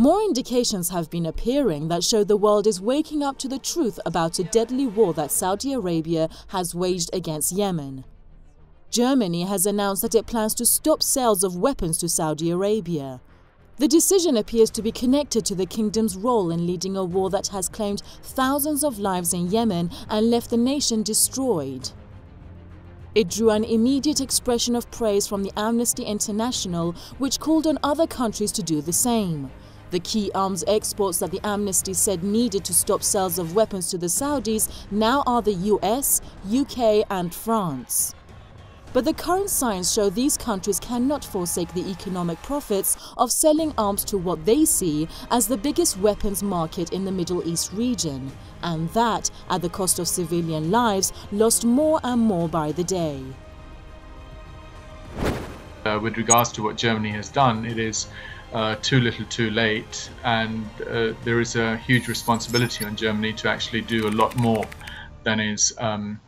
More indications have been appearing that show the world is waking up to the truth about a deadly war that Saudi Arabia has waged against Yemen. Germany has announced that it plans to stop sales of weapons to Saudi Arabia. The decision appears to be connected to the kingdom's role in leading a war that has claimed thousands of lives in Yemen and left the nation destroyed. It drew an immediate expression of praise from the Amnesty International, which called on other countries to do the same. The key arms exports that the Amnesty said needed to stop sales of weapons to the Saudis now are the US, UK and France. But the current signs show these countries cannot forsake the economic profits of selling arms to what they see as the biggest weapons market in the Middle East region, and that at the cost of civilian lives lost more and more by the day. With regards to what Germany has done, it is too little too late, and there is a huge responsibility on Germany to actually do a lot more than it's done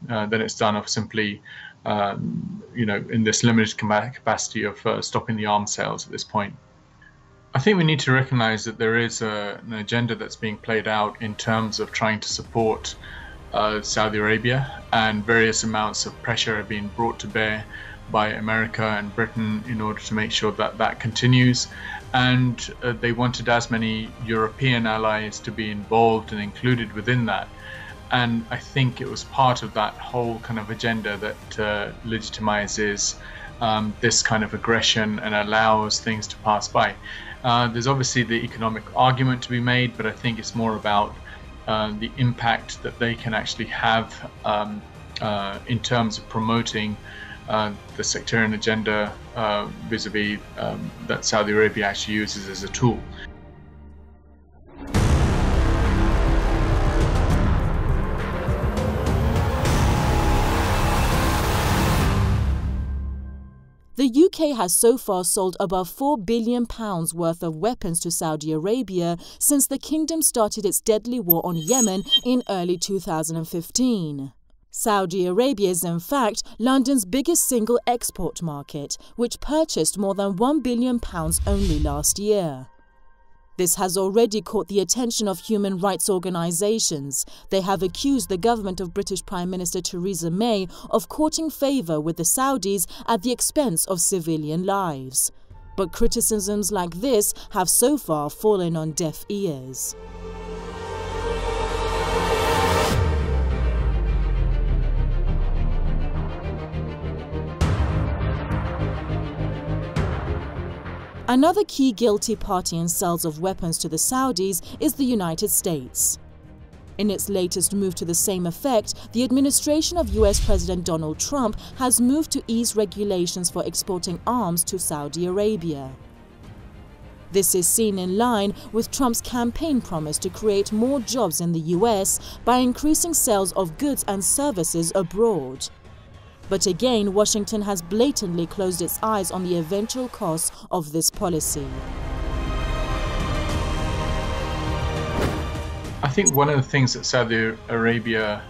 of simply in this limited capacity of stopping the arms sales at this point. I think we need to recognize that there is an agenda that's being played out in terms of trying to support Saudi Arabia, and various amounts of pressure have been brought to bear by America and Britain in order to make sure that that continues. And they wanted as many European allies to be involved and included within that. And I think it was part of that whole kind of agenda that legitimizes this kind of aggression and allows things to pass by. There's obviously the economic argument to be made, but I think it's more about the impact that they can actually have in terms of promoting the sectarian agenda vis-a-vis that Saudi Arabia actually uses as a tool. The UK has so far sold above £4 billion worth of weapons to Saudi Arabia since the kingdom started its deadly war on Yemen in early 2015. Saudi Arabia is in fact London's biggest single export market, which purchased more than £1 billion only last year. This has already caught the attention of human rights organisations. They have accused the government of British Prime Minister Theresa May of courting favour with the Saudis at the expense of civilian lives. But criticisms like this have so far fallen on deaf ears. Another key guilty party in sales of weapons to the Saudis is the United States. In its latest move to the same effect, the administration of US President Donald Trump has moved to ease regulations for exporting arms to Saudi Arabia. This is seen in line with Trump's campaign promise to create more jobs in the US by increasing sales of goods and services abroad. But again, Washington has blatantly closed its eyes on the eventual costs of this policy. I think one of the things that Saudi Arabia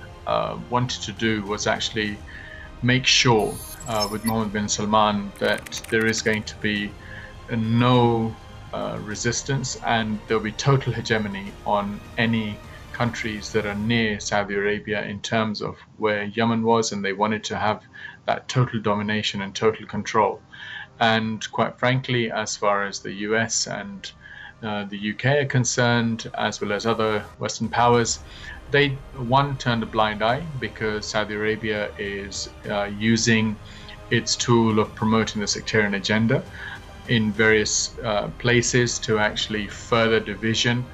wanted to do was actually make sure with Mohammed bin Salman that there is going to be no resistance, and there'll be total hegemony on any countries that are near Saudi Arabia in terms of where Yemen was, and they wanted to have that total domination and total control. And quite frankly, as far as the US and the UK are concerned, as well as other Western powers, they turned a blind eye because Saudi Arabia is using its tool of promoting the sectarian agenda in various places to actually further division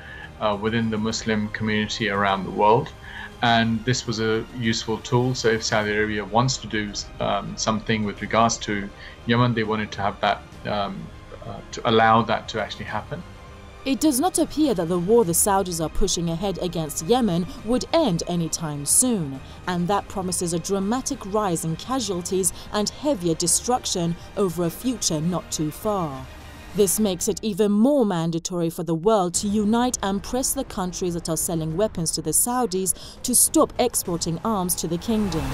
within the Muslim community around the world. And this was a useful tool. So if Saudi Arabia wants to do something with regards to Yemen, they wanted to have that, to allow that to actually happen. It does not appear that the war the Saudis are pushing ahead against Yemen would end anytime soon, and that promises a dramatic rise in casualties and heavier destruction over a future not too far. This makes it even more mandatory for the world to unite and press the countries that are selling weapons to the Saudis to stop exporting arms to the kingdom.